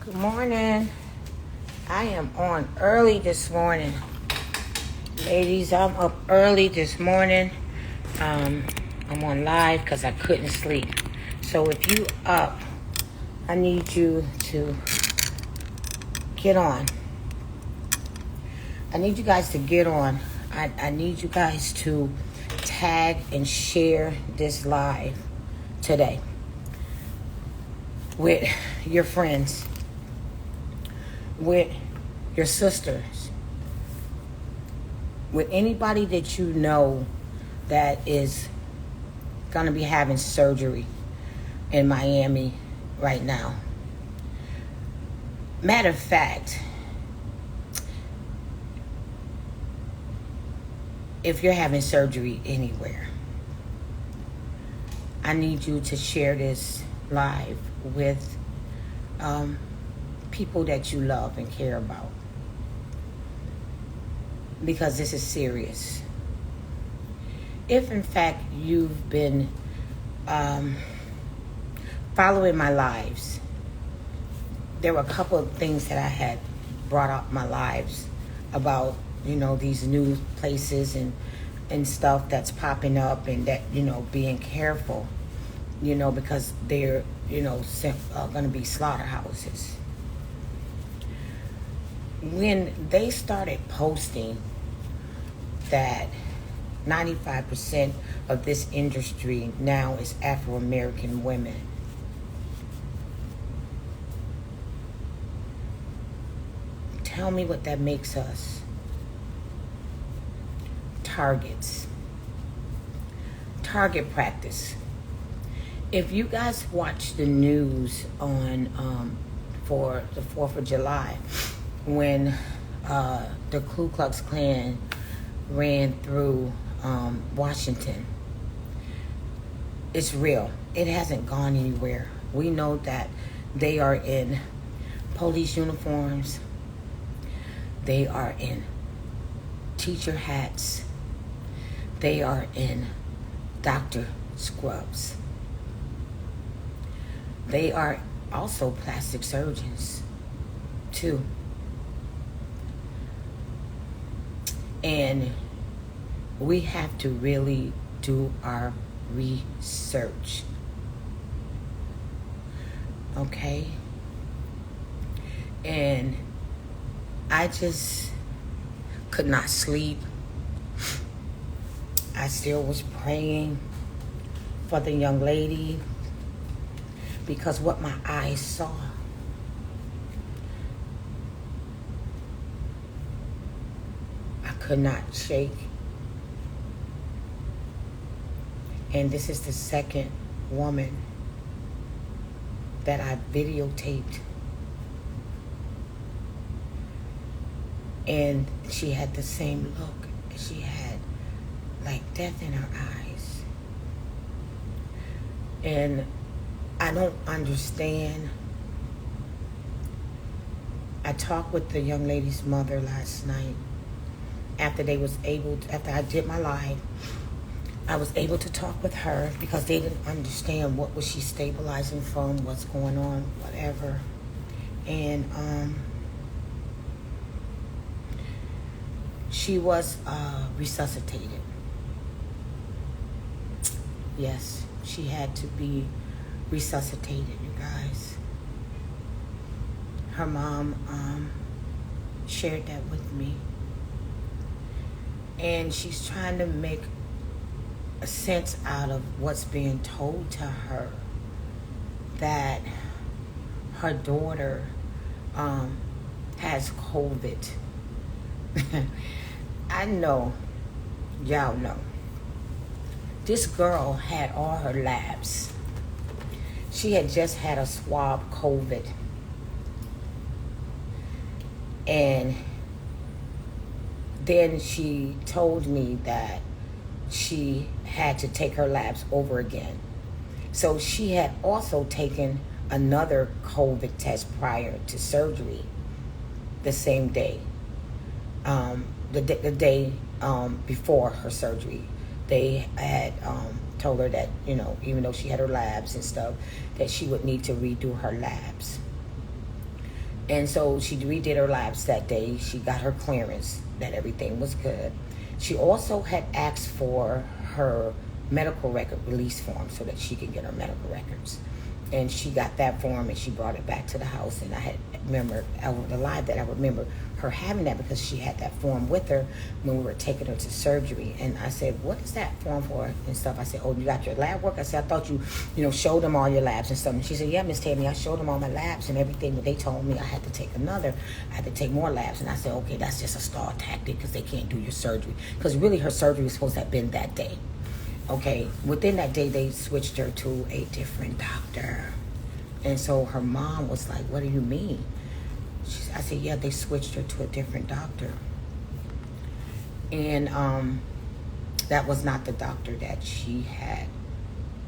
Good morning. I am on early this morning. Ladies, I'm up early this morning. I'm on live because I couldn't sleep. So if you up, I need you to get on. I need you guys to get on. I need you guys to tag and share this live today with your friends, with your sisters, with anybody that you know that is going to be having surgery in Miami right now. Matter of fact, if you're having surgery anywhere, I need you to share this live with people that you love and care about, because this is serious. If in fact you've been following my lives, there were a couple of things that I had brought up my lives about, these new places and stuff that's popping up, and that, being careful, because they're, going to be slaughterhouses. When they started posting that 95% of this industry now is Afro-American women, tell me what that makes us. Target practice. If you guys watch the news on for the 4th of July, when the Ku Klux Klan ran through Washington, it's real. It hasn't gone anywhere. We know that they are in police uniforms. They are in teacher hats. They are in doctor scrubs. They are also plastic surgeons too. And we have to really do our research. Okay? And I just could not sleep. I still was praying for the young lady, because what my eyes saw, I could not shake. And this is the second woman that I videotaped. And she had the same look. She had like death in her eyes. And I don't understand. I talked with the young lady's mother last night. After I did my live, I was able to talk with her, because they didn't understand what was she stabilizing from, what's going on, whatever. And she was resuscitated. Yes, she had to be resuscitated, you guys. Her mom shared that with me. And she's trying to make a sense out of what's being told to her, that her daughter has COVID. I know, y'all know. This girl had all her labs. She had just had a swab COVID. And then she told me that she had to take her labs over again. So she had also taken another COVID test prior to surgery the same day. The day before her surgery, they had told her that, even though she had her labs and stuff, that she would need to redo her labs. And so she redid her labs that day. She got her clearance that everything was good. She also had asked for her medical record release form so that she could get her medical records. And she got that form and she brought it back to the house. And I had remember over the live that I remember her having that because she had that form with her when we were taking her to surgery. And I said, "What is that form for?" and stuff. I said, "Oh, you got your lab work?" I said, "I thought you showed them all your labs and stuff." And she said, "Yeah, Miss Tami, I showed them all my labs and everything, but they told me I had to take more labs." And I said, "Okay, that's just a stall tactic because they can't do your surgery." Because really her surgery was supposed to have been that day. Okay, within that day, they switched her to a different doctor. And so her mom was like, "What do you mean?" I said, "Yeah, they switched her to a different doctor." And that was not the doctor that she had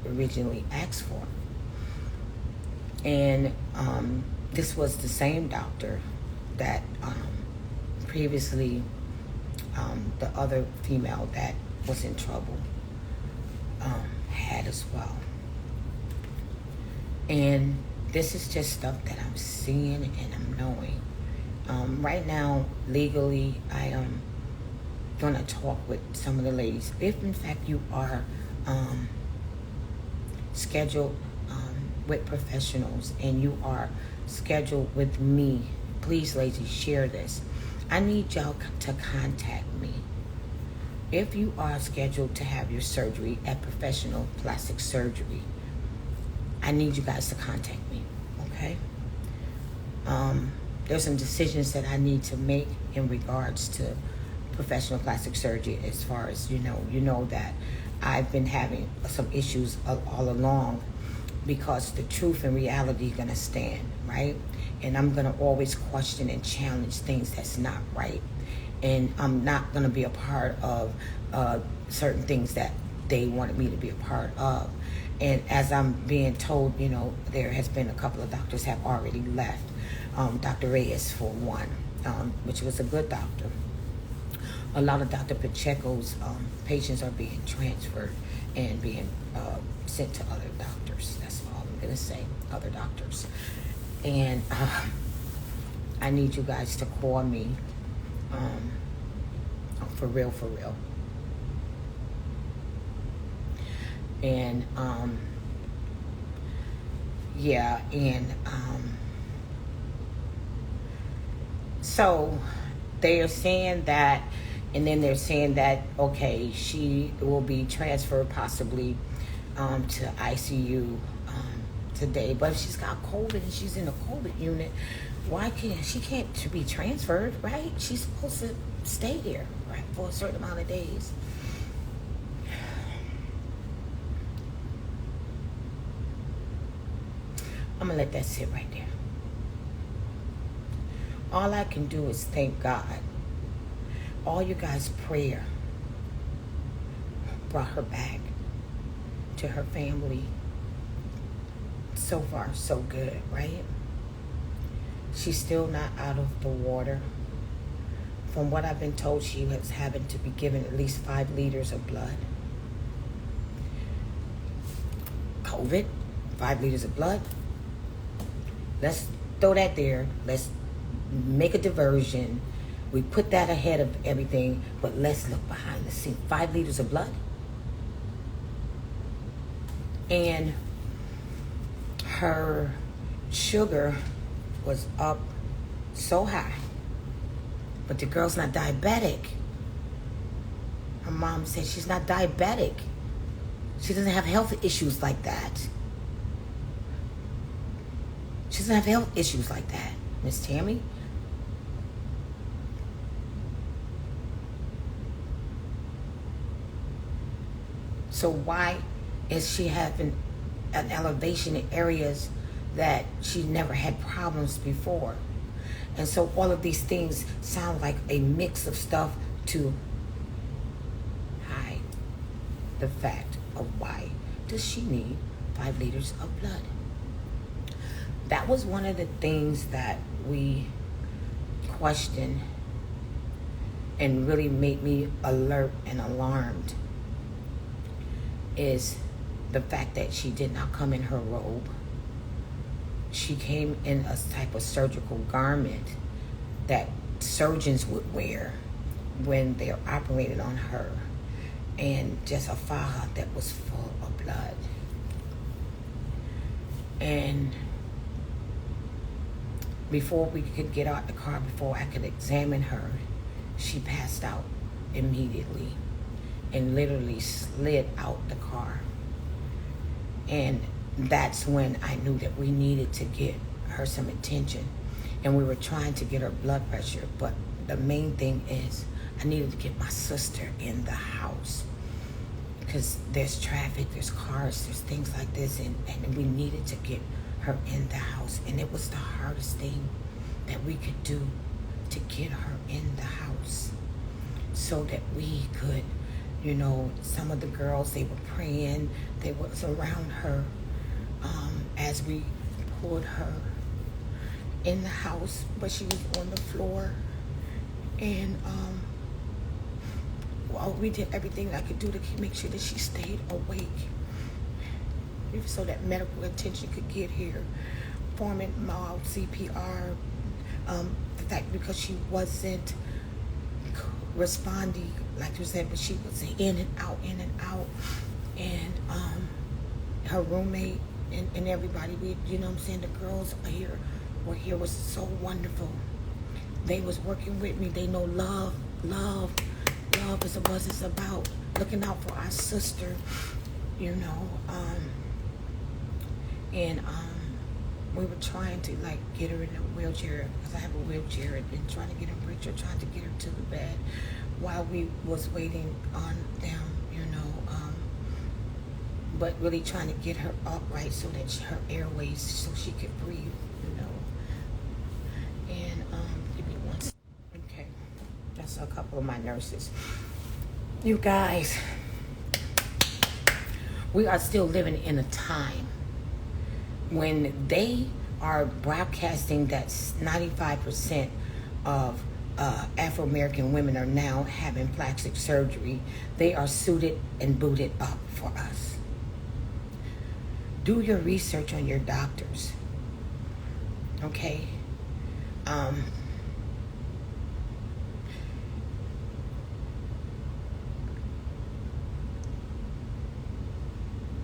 originally asked for. And this was the same doctor that previously the other female that was in trouble had as well. And this is just stuff that I'm seeing and I'm knowing. Right now, legally, I am going to talk with some of the ladies. If, in fact, you are scheduled with professionals and you are scheduled with me, please, ladies, share this. I need y'all to contact me. If you are scheduled to have your surgery at Professional Plastic Surgery, I need you guys to contact me, okay? There's some decisions that I need to make in regards to professional plastic surgery. As far as you know that I've been having some issues all along, because the truth and reality are gonna stand, right? And I'm gonna always question and challenge things that's not right. And I'm not gonna be a part of certain things that they wanted me to be a part of. And as I'm being told, there has been a couple of doctors have already left. Dr. Reyes, for one, which was a good doctor. A lot of Dr. Pacheco's patients are being transferred and being sent to other doctors. That's all I'm going to say, other doctors. And I need you guys to call me for real. And yeah, and so they are saying that, and then they're saying that, okay, she will be transferred possibly to ICU today. But if she's got COVID and she's in a COVID unit, why can't she be transferred, right? She's supposed to stay there, right, for a certain amount of days. I'm gonna let that sit right there. All I can do is thank God. All you guys' prayer brought her back to her family. So far, so good, right? She's still not out of the water. From what I've been told, she was having to be given at least 5 liters of blood. COVID, 5 liters of blood. Let's throw that there. Let's make a diversion. We put that ahead of everything, but let's look behind the scene. 5 liters of blood. And her sugar was up so high, but the girl's not diabetic. Her mom said she's not diabetic. She doesn't have health issues like that. She doesn't have health issues like that, Miss Tami. So why is she having an elevation in areas that she never had problems before? And so all of these things sound like a mix of stuff to hide the fact of why does she need 5 liters of blood. That was one of the things that we questioned and really made me alert and alarmed, is the fact that she did not come in her robe. she came in a type of surgical garment that surgeons would wear when they're operating on her, and just a faja that was full of blood. And before we could get out the car, before I could examine her, she passed out immediately and literally slid out the car. And that's when I knew that we needed to get her some attention. And we were trying to get her blood pressure, but the main thing is I needed to get my sister in the house, because there's traffic, there's cars, there's things like this, and we needed to get her in the house. And it was the hardest thing that we could do, to get her in the house so that we could, some of the girls, they were praying, they was around her as we pulled her in the house, but she was on the floor. And we did everything I could do to make sure that she stayed awake, so that medical attention could get here, forming mild CPR. The fact, because she wasn't responding like you said, but she was in and out, and her roommate and everybody, the girls were here was so wonderful. They was working with me. They know love is what it's about, looking out for our sister, and we were trying to get her in a wheelchair, because I have a wheelchair, and trying to get her bridge, or trying to get her to the bed while we was waiting on them, but really trying to get her upright so that her airways, so she could breathe, and give me one second. Okay, that's a couple of my nurses. You guys, we are still living in a time when they are broadcasting that 95% of Afro-American women are now having plastic surgery. They are suited and booted up for us. Do your research on your doctors, okay?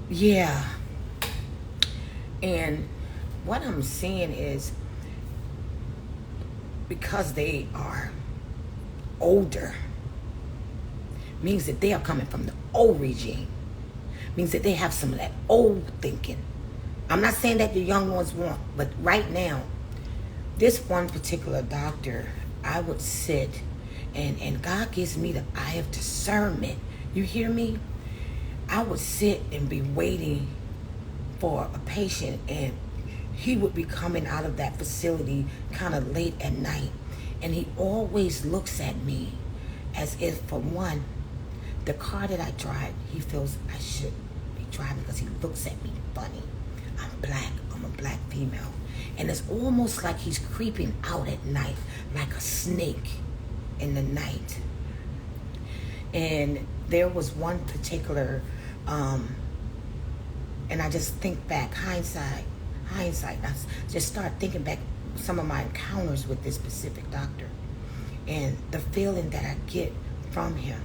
Yeah. And what I'm seeing is, because they are older, means that they are coming from the old regime, means that they have some of that old thinking. I'm not saying that the young ones won't, but right now, this one particular doctor, I would sit, and God gives me the eye of discernment. You hear me? I would sit and be waiting for a patient, and he would be coming out of that facility kind of late at night, and he always looks at me as if, for one, the car that I drive, he feels I should be driving, because he looks at me funny. I'm black, I'm a black female, and it's almost like he's creeping out at night like a snake in the night. And there was one particular and I just think back, hindsight, I just start thinking back some of my encounters with this specific doctor and the feeling that I get from him.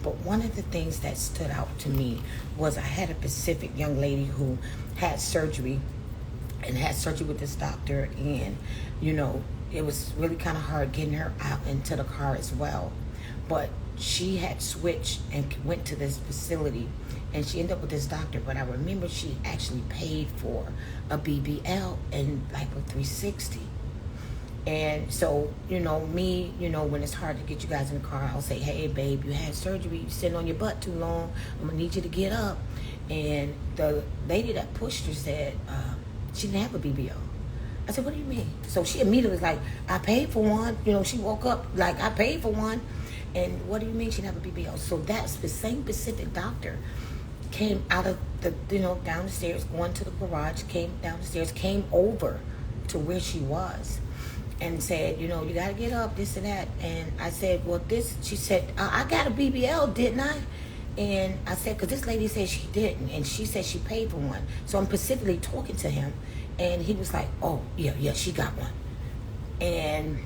But one of the things that stood out to me was I had a Pacific young lady who had surgery with this doctor, and it was really kind of hard getting her out into the car as well. But she had switched and went to this facility, and she ended up with this doctor. But I remember she actually paid for a BBL and like a 360. And so, me, when it's hard to get you guys in the car, I'll say, hey, babe, you had surgery. You're sitting on your butt too long. I'm going to need you to get up. And the lady that pushed her said she didn't have a BBL. I said, what do you mean? So she immediately was like, I paid for one. She woke up like, I paid for one. And what do you mean she didn't have a BBL? So that's the same Pacific doctor came out of the, down the stairs, going to the garage, came down the stairs, came over to where she was, and said, you got to get up, this and that. And I said, well, she said, I got a BBL, didn't I? And I said, because this lady said she didn't, and she said she paid for one. So I'm specifically talking to him, And he was like, oh, yeah, she got one. And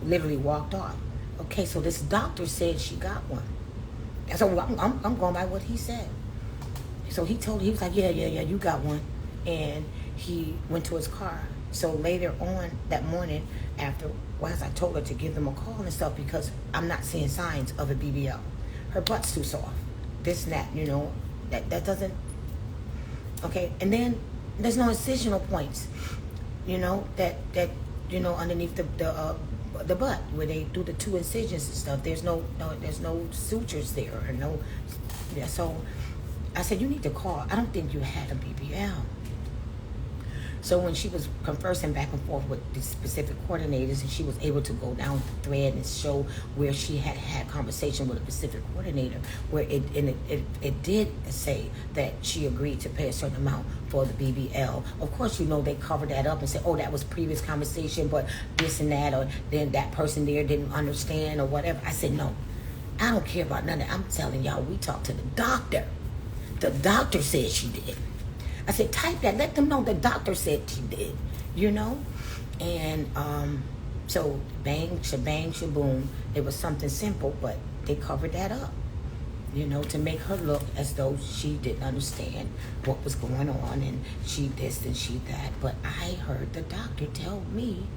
literally walked off. Okay, so this doctor said she got one. And so I'm going by what he said. So he was like, yeah, you got one. And he went to his car. So later on that morning, afterwards, I told her to give them a call and stuff because I'm not seeing signs of a BBL. Her butt's too soft. This and that, that doesn't. Okay, and then there's no incisional points, that underneath the butt where they do the 2 incisions and stuff. There's no sutures there or no. Yeah, so I said, you need to call. I don't think you had a BBL. So when she was conversing back and forth with the specific coordinators, and she was able to go down the thread and show where she had conversation with a specific coordinator, where it did say that she agreed to pay a certain amount for the BBL. Of course, they covered that up and said, oh, that was previous conversation, but this and that, or then that person there didn't understand or whatever. I said, no, I don't care about none of that. I'm telling y'all, we talked to the doctor. The doctor said she did. I said, type that. Let them know the doctor said she did, And so bang, shabang, shaboom. It was something simple, but they covered that up, to make her look as though she didn't understand what was going on and she this and she that. But I heard the doctor tell me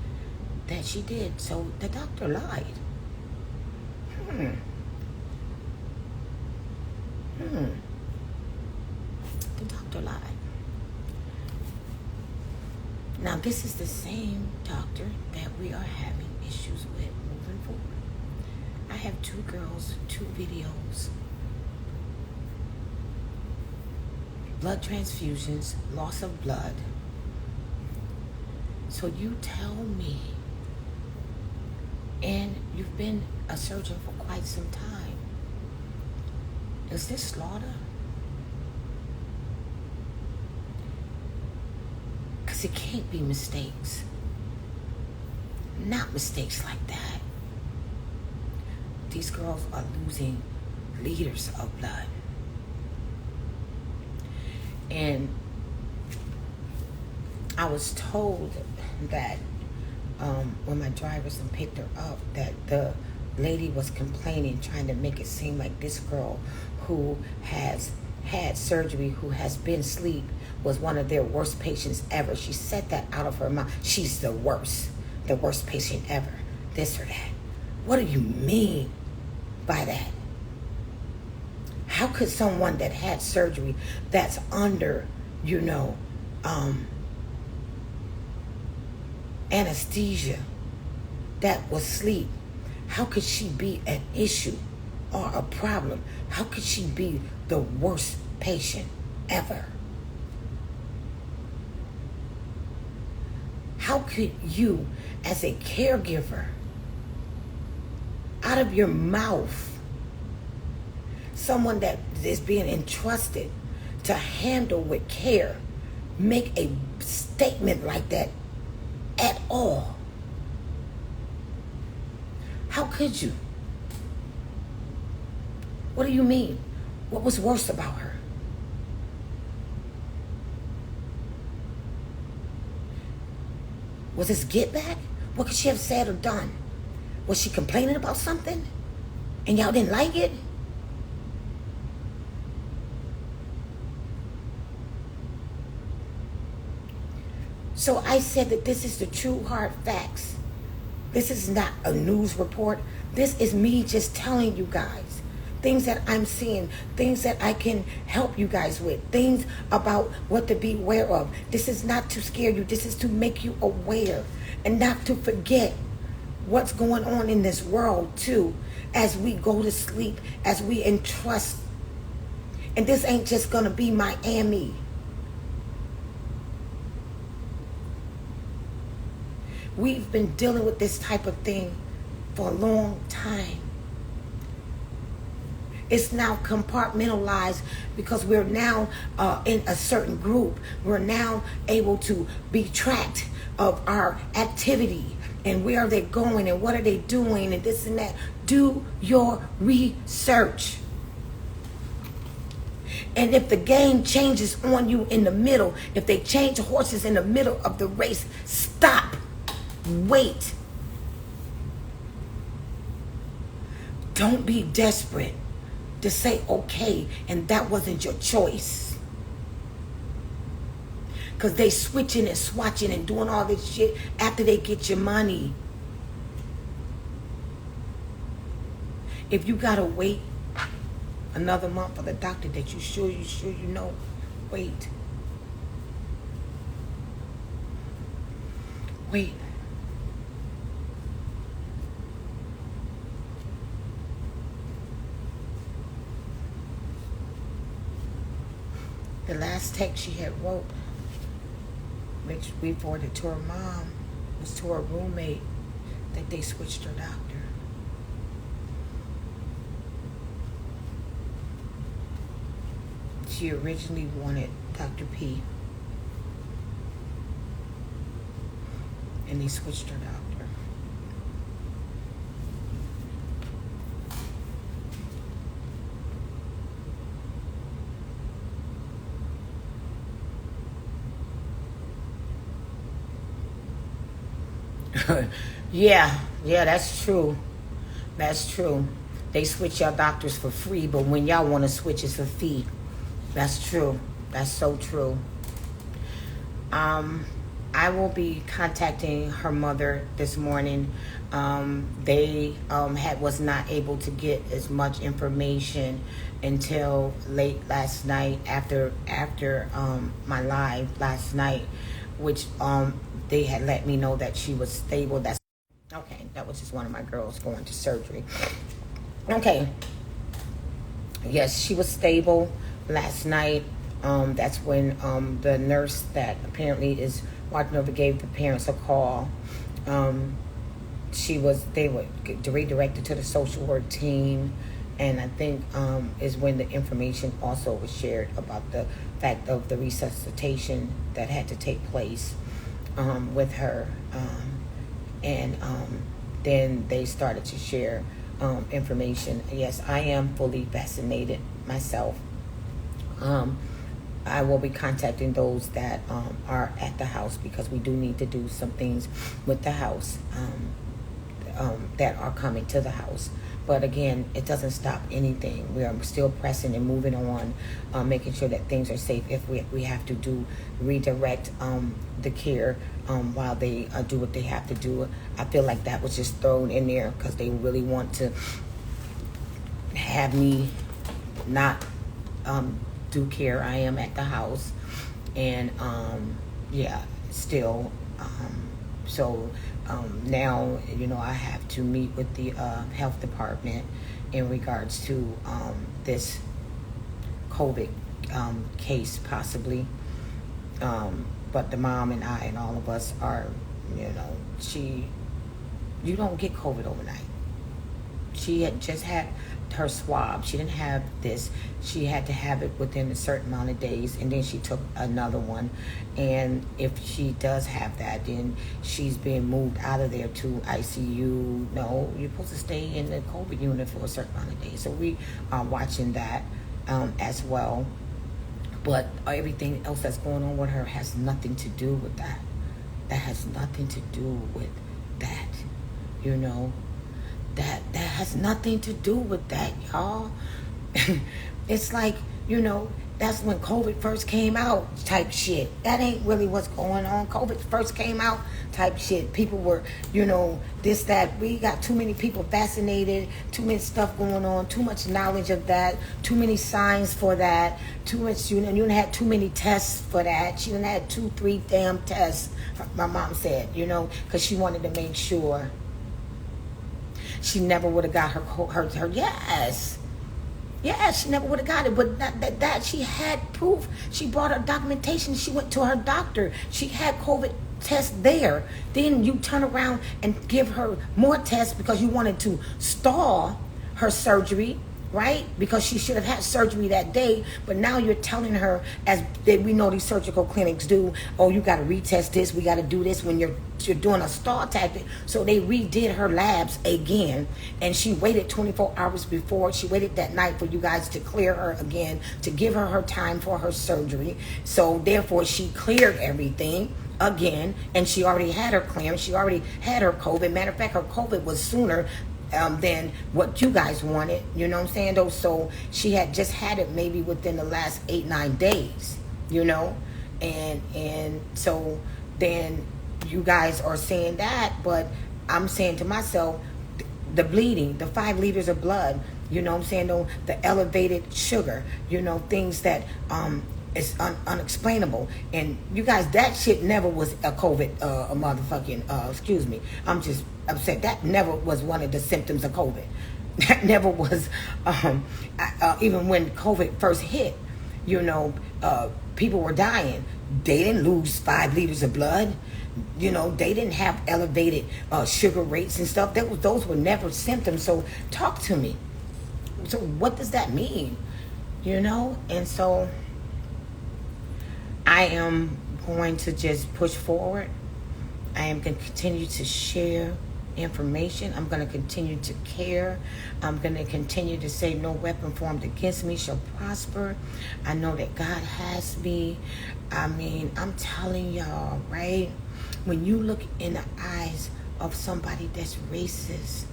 that she did. So the doctor lied. The doctor lied. Now, this is the same doctor that we are having issues with moving forward. I have 2 girls, 2 videos, blood transfusions, loss of blood. So you tell me, and you've been a surgeon for quite some time, is this slaughter? It can't be mistakes. Not mistakes like that. These girls are losing liters of blood. And I was told that when my drivers picked her up, that the lady was complaining, trying to make it seem like this girl who has had surgery, who has been asleep, was one of their worst patients ever. She said that out of her mouth. She's the worst patient ever. This or that. What do you mean by that? How could someone that had surgery, that's under, anesthesia, that was asleep, how could she be an issue or a problem? How could she be the worst patient ever? How could you, as a caregiver, out of your mouth, someone that is being entrusted to handle with care, make a statement like that at all? How could you? What do you mean? What was worse about her? Was this get back? What could she have said or done? Was she complaining about something and y'all didn't like it? So I said that this is the true hard facts. This is not a news report. This is me just telling you guys things that I'm seeing, things that I can help you guys with, things about what to be aware of. This is not to scare you. This is to make you aware and not to forget what's going on in this world too, as we go to sleep, as we entrust. And this ain't just gonna be Miami. We've been dealing with this type of thing for a long time. It's now compartmentalized because we're now in a certain group. We're now able to be tracked of our activity and where are they going and what are they doing and this and that. Do your research. And if the game changes on you in the middle, if they change horses in the middle of the race, stop. Wait. Don't be desperate to say okay and that wasn't your choice. Because they switching and swatching and doing all this shit after they get your money. If you gotta wait another month for the doctor that you sure you know, wait. Wait. The last text she had wrote, which we forwarded to her mom, was to her roommate that they switched her doctor. She originally wanted Dr. P. And they switched her doctor. Yeah, that's true. That's true. They switch y'all doctors for free, but when y'all want to switch, it's for fee. That's true. That's so true. I will be contacting her mother this morning. They was not able to get as much information until late last night after my live last night, which they had let me know that she was stable. That's okay. That was just one of my girls going to surgery. Okay. Yes, she was stable last night. That's when the nurse that apparently is watching over gave the parents a call. They were redirected to the social work team, and I think is when the information also was shared about the fact of the resuscitation that had to take place with her, and then they started to share information. Yes, I am fully vaccinated myself. I will be contacting those that are at the house, because we do need to do some things with the house that are coming to the house. But again, it doesn't stop anything. We are still pressing and moving on, making sure that things are safe. If we have to redirect the care while they do what they have to do. I feel like that was just thrown in there because they really want to have me not do care. I am at the house, and still. So now, I have to meet with the health department in regards to this COVID case possibly. But the mom and I and all of us are, you don't get COVID overnight. She had just had her swab. She didn't have this. She had to have it within a certain amount of days, and then she took another one. And if she does have that, then she's being moved out of there to ICU. No, you're supposed to stay in the COVID unit for a certain amount of days. So we are watching that as well. But everything else that's going on with her has nothing to do with that. That has nothing to do with that. That has nothing to do with that, y'all. It's like, that's when COVID first came out type shit. That ain't really what's going on. COVID first came out type shit. People were, this, that. We got too many people vaccinated, too much stuff going on, too much knowledge of that, too many signs for that, too much, you done had too many tests for that. She done had 2-3 damn tests, my mom said, because she wanted to make sure. She never would have got her yes, she never would have got it. But that she had proof. She brought her documentation. She went to her doctor. She had COVID tests there. Then you turn around and give her more tests because you wanted to stall her surgery, right? Because she should have had surgery that day. But now you're telling her, as we know these surgical clinics do, oh, you got to retest this, we got to do this, when you're doing a stall tactic. So they redid her labs again, and she waited 24 hours before. She waited that night for you guys to clear her again, to give her time for her surgery. So therefore she cleared everything again, and she already had her clearance. She already had her COVID. Matter of fact, her COVID was sooner than what you guys wanted. You know what I'm saying, though? So she had just had it maybe within the last 8-9 days, you know. And so then you guys are saying that, but I'm saying to myself, the bleeding, the 5 liters of blood, you know what I'm saying, though, the elevated sugar, you know, things that is unexplainable. And you guys, that shit never was a COVID, a motherfucking, excuse me, I'm just upset. That never was one of the symptoms of COVID. That never was, even when COVID first hit, you know, people were dying. They didn't lose 5 liters of blood. You know, they didn't have elevated sugar rates and stuff. Those were never symptoms. So talk to me. So what does that mean? You know? And so I am going to just push forward. I am going to continue to share information. I'm going to continue to care. I'm going to continue to say no weapon formed against me shall prosper. I know that God has me. I mean, I'm telling y'all, right? When you look in the eyes of somebody that's racist,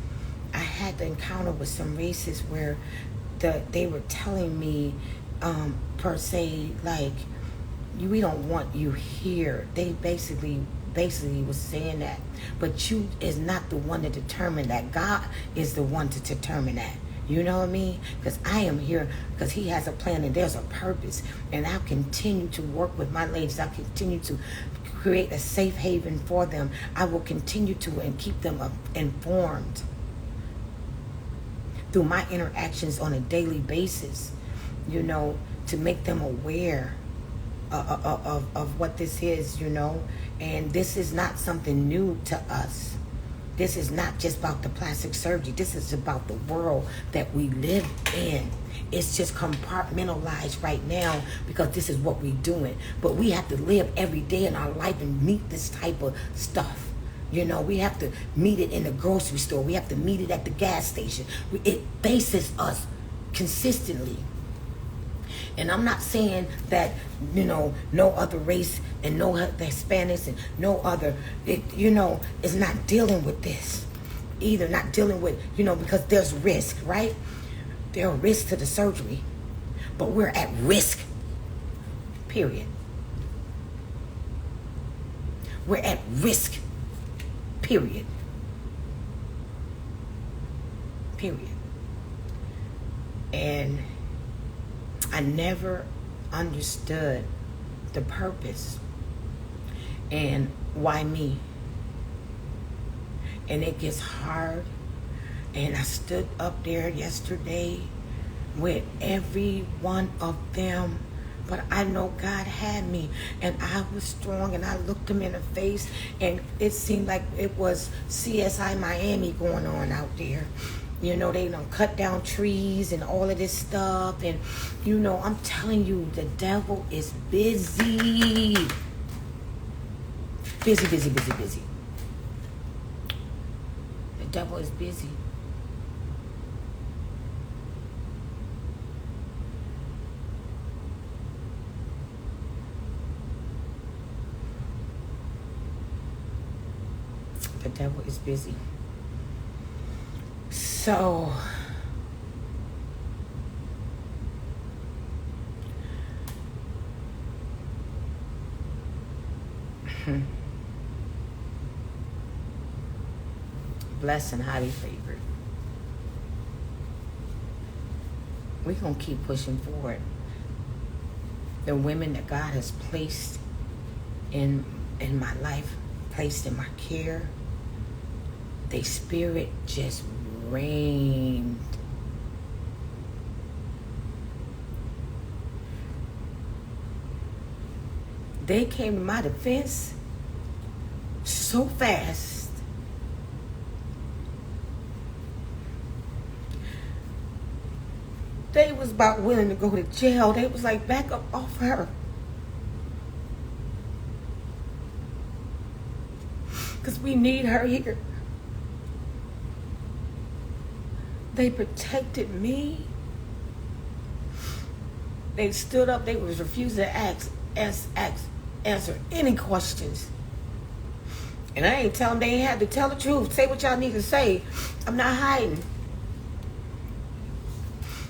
I had the encounter with some racists where they were telling me, per se, like, we don't want you here. They basically was saying that. But you is not the one to determine that. God is the one to determine that. You know what I mean? Because I am here because he has a plan and there's a purpose. And I'll continue to work with my ladies. I'll continue to create a safe haven for them. I will continue to and keep them informed through my interactions on a daily basis, you know, to make them aware of what this is, you know. And this is not something new to us. This is not just about the plastic surgery. This is about the world that we live in. It's just compartmentalized right now because this is what we're doing. But we have to live every day in our life and meet this type of stuff. You know, we have to meet it in the grocery store. We have to meet it at the gas station. It faces us consistently. And I'm not saying that, you know, no other race and no other Hispanics and no other, you know, is not dealing with this. Either not dealing with, you know, because there's risk, right? There are risks to the surgery. But we're at risk, period. We're at risk, period. Period. And I never understood the purpose and why me. And it gets hard. And I stood up there yesterday with every one of them. But I know God had me. And I was strong. And I looked them in the face. And it seemed like it was CSI Miami going on out there. You know, they done cut down trees and all of this stuff. And, you know, I'm telling you, the devil is busy. Busy, busy, busy, busy. The devil is busy. The devil is busy. So, blessed and highly favored. We're going to keep pushing forward. The women that God has placed in my life, placed in my care, their spirit just reigned. They came to my defense so fast. was about willing to go to jail. They was like, back up off her. Because we need her here. They protected me. They stood up. They was refusing to answer any questions. And I ain't telling them they ain't had to tell the truth. Say what y'all need to say. I'm not hiding.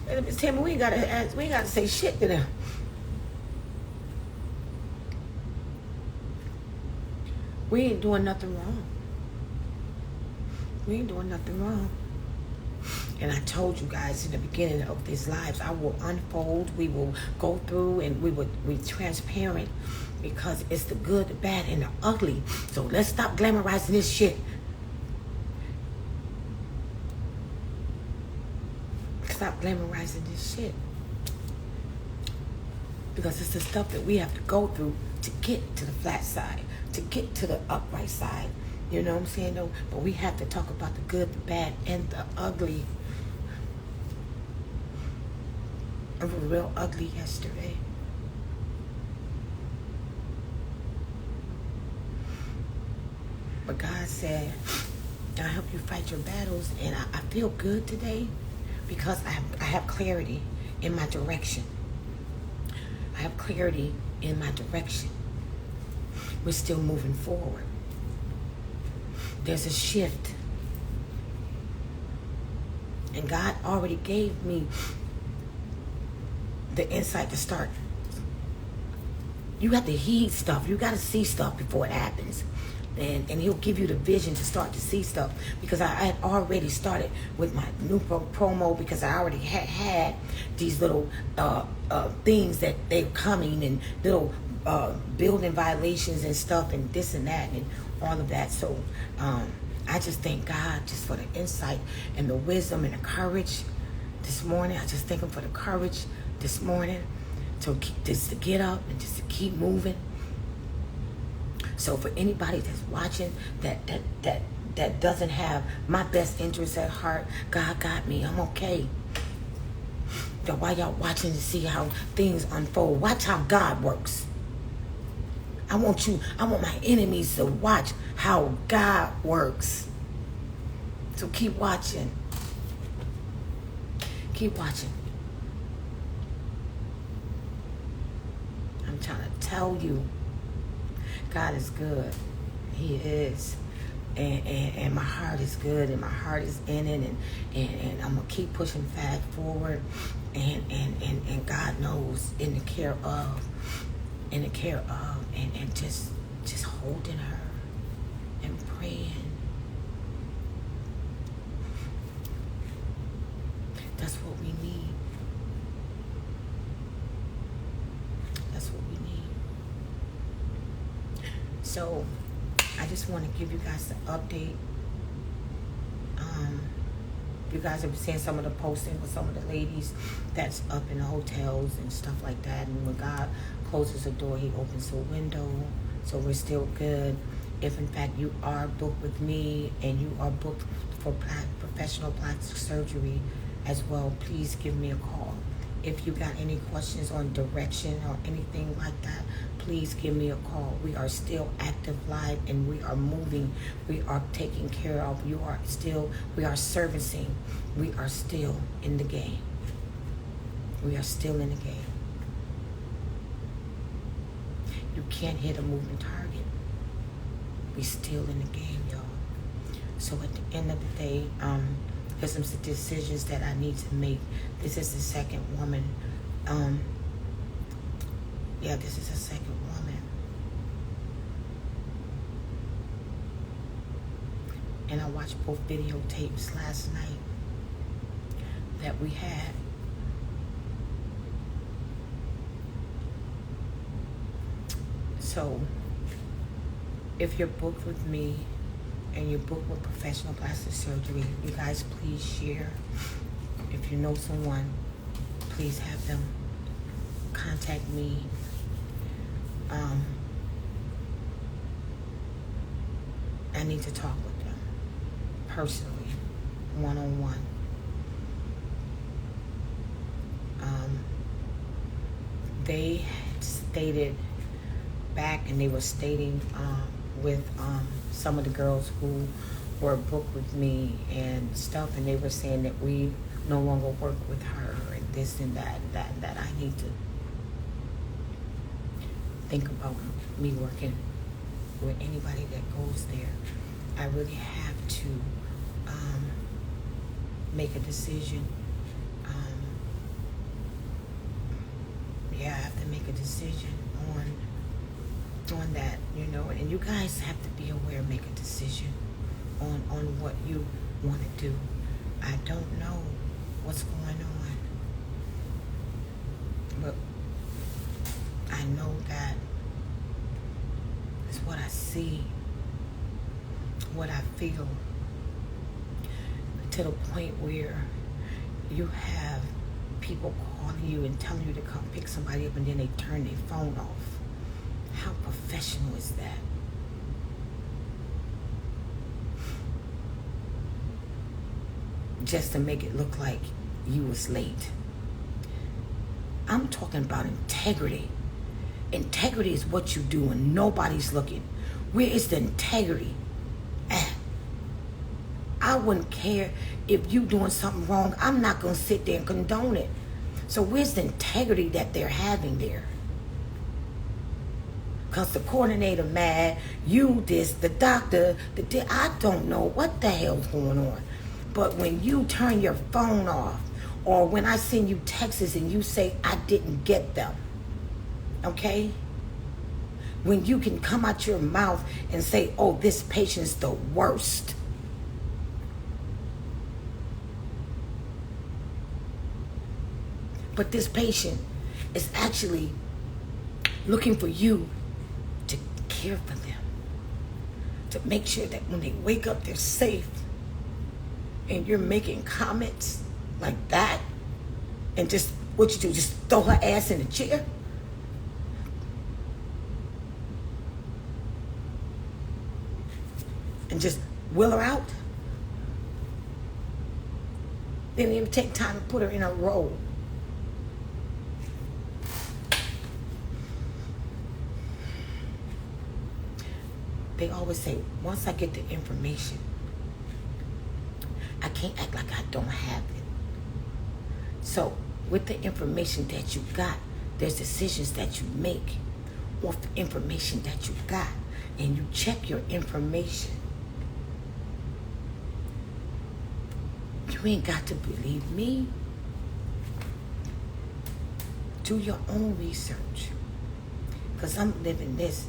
And Miss Tami, we ain't gotta say shit to them. We ain't doing nothing wrong. We ain't doing nothing wrong. And I told you guys in the beginning of these lives, I will unfold, we will go through, and we will be transparent, because it's the good, the bad, and the ugly. So let's stop glamorizing this shit. Stop glamorizing this shit. Because it's the stuff that we have to go through to get to the flat side, to get to the upright side. You know what I'm saying, though? But we have to talk about the good, the bad, and the ugly. I was real ugly yesterday. But God said, I'll help you fight your battles. And I feel good today because I have clarity in my direction. I have clarity in my direction. We're still moving forward. There's a shift. And God already gave me the insight to start. You have to heed stuff. You got to see stuff before it happens. And he'll give you the vision to start to see stuff. Because I had already started with my new promo, because I already had these little things that they're coming, and little building violations and stuff, and this and that and all of that. So I just thank God just for the insight and the wisdom and the courage this morning. I just thank him for the courage this morning to get up and just to keep moving. So for anybody that's watching that doesn't have my best interests at heart, God got me. I'm okay. So while y'all watching to see how things unfold, watch how God works. I want my enemies to watch how God works. So keep watching. Keep watching. I'm trying to tell you, God is good. He is. And my heart is good, and my heart is in it, and I'm gonna keep pushing forward, and God knows, in the care of, and just holding her and praying. That's what we need. That's what we need. So I just want to give you guys an update. You guys have seen some of the posting with some of the ladies that's up in the hotels and stuff like that. And when God closes a door, he opens a window. So we're still good. If in fact you are booked with me and you are booked for professional plastic surgery as well, please give me a call. If you got any questions on direction or anything like that, please give me a call. We are still active live, and we are moving. We are taking care of. We are servicing. We are still in the game. We are still in the game. You can't hit a moving target. We still in the game, y'all. So at the end of the day, there's some decisions that I need to make. This is the second woman. This is the second woman. And I watched both videotapes last night that we had. So if you're booked with me and you're booked with professional plastic surgery, you guys please share. If you know someone, please have them contact me. I need to talk with them personally, one-on-one. they stated back, and they were stating with some of the girls who were booked with me and stuff, and they were saying that we no longer work with her and this and that and that and that. I need to think about me working with anybody that goes there. I really have to make a decision. I have to make a decision on that, you know, and you guys have to be aware, make a decision on what you want to do. I don't know what's going on, but I know that it's what I see, what I feel, to the point where you have people calling you and telling you to come pick somebody up, and then they turn their phone off. How professional is that? Just to make it look like you was late. I'm talking about integrity. Integrity is what you do when nobody's looking. Where is the integrity at? I wouldn't care if you doing something wrong. I'm not going to sit there and condone it. So where's the integrity that they're having there? Because the coordinator mad, you this, the doctor, I don't know what the hell's going on. But when you turn your phone off, or when I send you texts and you say I didn't get them, okay? When you can come out your mouth and say, oh, this patient's the worst. But this patient is actually looking for you to care for them, to make sure that when they wake up, they're safe. And you're making comments like that, and just what you do, just throw her ass in the chair. And just wheel her out. They didn't even take time to put her in a row. They always say, once I get the information, I can't act like I don't have it. So with the information that you got, there's decisions that you make off the information that you got. And you check your information. You ain't got to believe me. Do your own research. Because I'm living this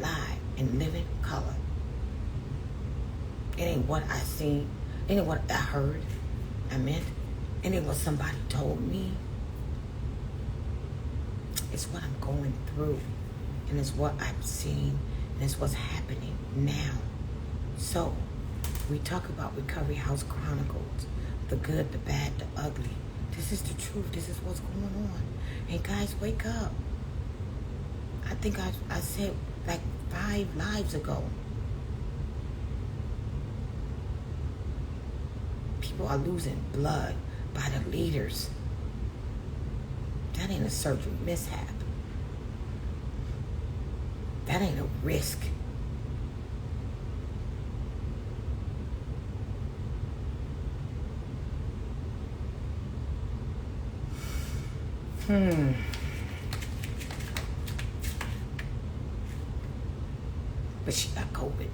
live in living color. It ain't what I seen. It ain't what I heard. I meant. It ain't what somebody told me. It's what I'm going through. And it's what I've seen. And it's what's happening now. So, we talk about Recovery House Chronicles. The good, the bad, the ugly. This is the truth. This is what's going on. And guys, wake up. I think I said like 5 lives ago. People are losing blood by the leaders. That ain't a surgery mishap. That ain't a risk. But she got COVID.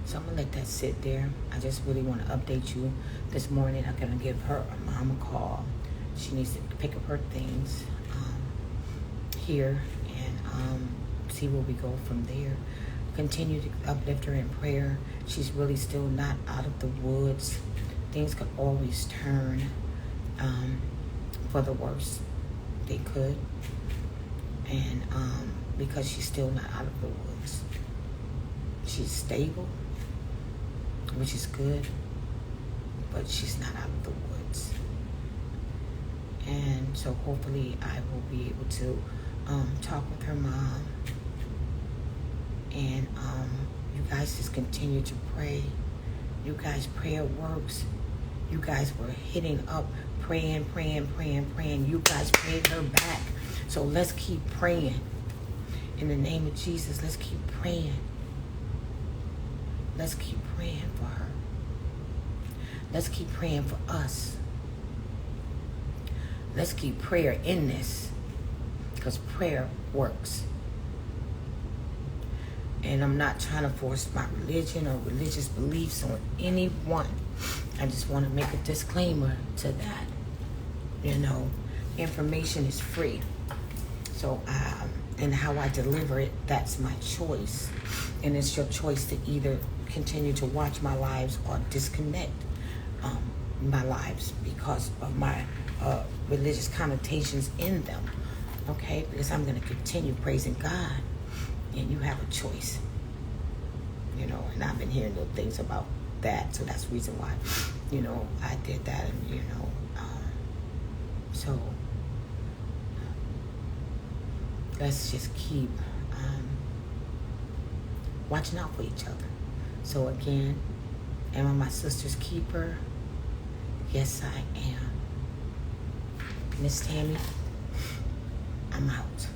So I'm going to let that sit there. I just really want to update you. This morning, I'm going to give her mom a call. She needs to pick up her things here and see where we go from there. Continue to uplift her in prayer. She's really still not out of the woods. Things could always turn for the worse. They could. And because she's still not out of the woods. She's stable, which is good, but she's not out of the woods. And so hopefully I will be able to talk with her mom. And you guys just continue to pray. You guys, prayer works. You guys were hitting up, praying. You guys prayed her back. So let's keep praying. In the name of Jesus, let's keep praying. Let's keep praying for her. Let's keep praying for us. Let's keep prayer in this, because prayer works. And I'm not trying to force my religion or religious beliefs on anyone. I just want to make a disclaimer to that. You know, information is free. So, and how I deliver it, that's my choice. And it's your choice to either continue to watch my lives or disconnect my lives because of my religious connotations in them. Okay? Because I'm going to continue praising God. And you have a choice. You know, and I've been hearing little things about that. So that's the reason why, you know, I did that. And, you know, so let's just keep watching out for each other. So again, am I my sister's keeper? Yes, I am. Miss Tami, I'm out.